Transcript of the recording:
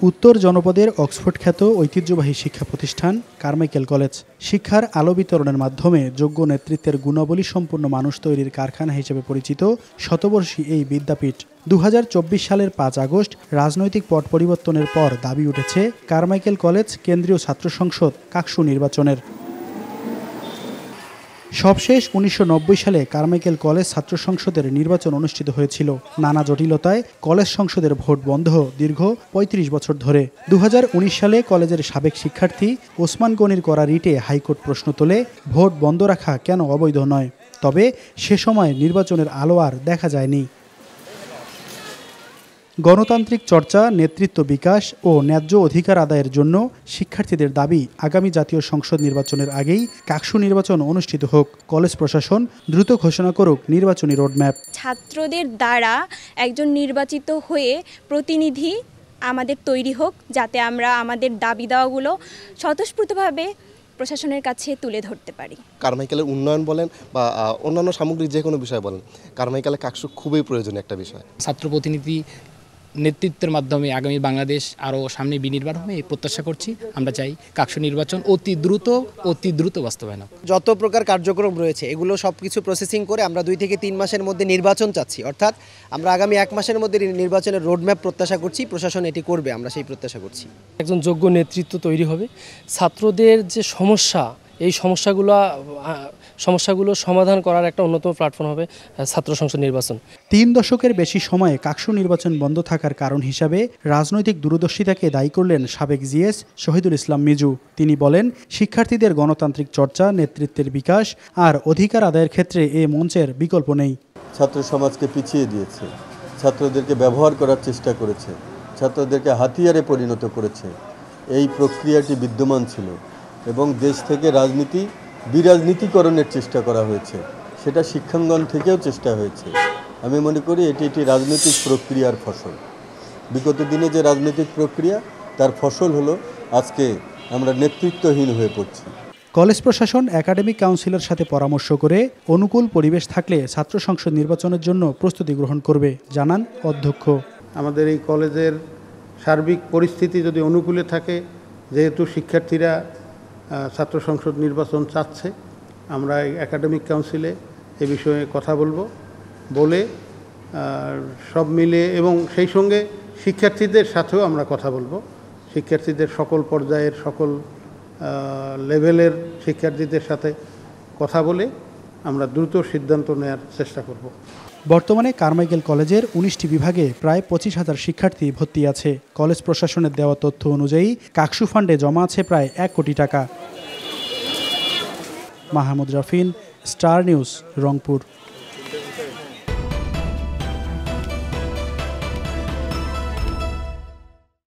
উত্তর জনপদের অক্সফোর্ড খ্যাত ঐতিহ্যবাহী শিক্ষা প্রতিষ্ঠান কারমাইকেল কলেজ শিক্ষার আলো বিতরণের মাধ্যমে যোগ্য নেতৃত্বের গুণাবলী সম্পন্ন মানুষ তৈরির কারখানা হিসেবে পরিচিত শতবর্ষী এই বিদ্যাপীঠ ২০২৪ সালের ৫ আগস্ট রাজনৈতিক পট পরিবর্তনের পর দাবি উঠেছে কারমাইকেল কলেজ কেন্দ্রীয় ছাত্র সংসদ কাকসু নির্বাচনের। সবশেষ ১৯৯০ সালে কারমাইকেল কলেজ ছাত্র সংসদের নির্বাচন অনুষ্ঠিত হয়েছিল। নানা জটিলতায় কলেজ সংসদের ভোট বন্ধ দীর্ঘ ৩৫ বছর ধরে। ২০১৯ সালে কলেজের সাবেক শিক্ষার্থী ওসমান গনির করা রিটে হাইকোর্ট প্রশ্ন তোলে ভোট বন্ধ রাখা কেন অবৈধ নয়। তবে সে সময় নির্বাচনের আলো আর দেখা যায়নি। গণতান্ত্রিক চর্চা, নেতৃত্ব বিকাশ ও ন্যায্য অধিকার আদায়ের জন্য শিক্ষার্থীদের দাবি আগামী জাতীয় সংসদ নির্বাচনের আগেই কাকসু নির্বাচন অনুষ্ঠিত হোক। কলেজ প্রশাসন দ্রুত ঘোষণা করুক নির্বাচনী রোডম্যাপ। ছাত্রদের দ্বারা একজন নির্বাচিত হয়ে প্রতিনিধি আমাদের তৈরি হোক, যাতে আমরা আমাদের দাবি দাওয়াগুলো স্বতঃস্ফূর্তভাবে প্রশাসনের কাছে তুলে ধরতে পারি। কারমাইকেলের উন্নয়ন বলেন বা অন্যান্য সামগ্রিক যে কোনো বিষয় বলেন, কারমাইকেলে কাকসু খুবই প্রয়োজনীয় একটা বিষয়। ছাত্র প্রতিনিধি নেতৃত্বের মাধ্যমে আগামী বাংলাদেশ আরও সামনে বিনির্মাণ হবে এই প্রত্যাশা করছি। আমরা চাই কাকসু নির্বাচন অতি দ্রুত বাস্তবায়ন। যত প্রকার কার্যক্রম রয়েছে এগুলো সব কিছু প্রসেসিং করে আমরা 2 থেকে 3 মাসের মধ্যে নির্বাচন চাচ্ছি। অর্থাৎ আমরা আগামী 1 মাসের মধ্যে নির্বাচনের রোডম্যাপ প্রত্যাশা করছি। প্রশাসন এটি করবে, আমরা সেই প্রত্যাশা করছি। একজন যোগ্য নেতৃত্ব তৈরি হবে। ছাত্রদের যে সমস্যা, এই সমস্যাগুলো সমাধান করার একটা অন্যতম প্ল্যাটফর্ম হবে ছাত্র সংসদ নির্বাচন। 3 দশকের বেশি সময়ে কাকসু নির্বাচন বন্ধ থাকার কারণ হিসাবে রাজনৈতিক দূরদর্শিতাকে দায়ী করলেন সাবেক জিএস শহীদুল ইসলাম মিজু। তিনি বলেন, শিক্ষার্থীদের গণতান্ত্রিক চর্চা, নেতৃত্বের বিকাশ আর অধিকার আদায়ের ক্ষেত্রে এ মঞ্চের বিকল্প নেই। ছাত্র সমাজকে পিছিয়ে দিয়েছে, ছাত্রদেরকে ব্যবহার করার চেষ্টা করেছে, ছাত্রদেরকে হাতিয়ারে পরিণত করেছে। এই প্রক্রিয়াটি বিদ্যমান ছিল এবং দেশ থেকে বিরাজনীতিকরণের চেষ্টা করা হয়েছে। সেটা শিক্ষাঙ্গন থেকেও চেষ্টা হয়েছে। আমি মনে করি এটি একটি রাজনৈতিক প্রক্রিয়ার ফসল। বিগত দিনে যে রাজনৈতিক প্রক্রিয়া, তার ফসল হলো আজকে আমরা নেতৃত্বহীন হয়ে পড়ছি। কলেজ প্রশাসন একাডেমিক কাউন্সিলের সাথে পরামর্শ করে অনুকূল পরিবেশ থাকলে ছাত্র সংসদ নির্বাচনের জন্য প্রস্তুতি গ্রহণ করবে, জানান অধ্যক্ষ। আমাদের এই কলেজের সার্বিক পরিস্থিতি যদি অনুকূলে থাকে, যেহেতু শিক্ষার্থীরা ছাত্র সংসদ নির্বাচন চাচ্ছে, আমরা একাডেমিক কাউন্সিলে এ বিষয়ে কথা বলে সব মিলে এবং সেই সঙ্গে শিক্ষার্থীদের সাথেও আমরা কথা বলবো। শিক্ষার্থীদের সকল পর্যায়ের সকল লেভেলের শিক্ষার্থীদের সাথে কথা বলে আমরা দ্রুত সিদ্ধান্ত নেওয়ার চেষ্টা করব। বর্তমানে কারমাইকেল কলেজের 19টি বিভাগে প্রায় 25,000 শিক্ষার্থী ভর্তি আছে। কলেজ প্রশাসনের দেওয়া তথ্য অনুযায়ী কাকসু ফান্ডে জমা আছে প্রায় 1 কোটি টাকা। মাহমুদ রাফিন, স্টার নিউজ, রংপুর।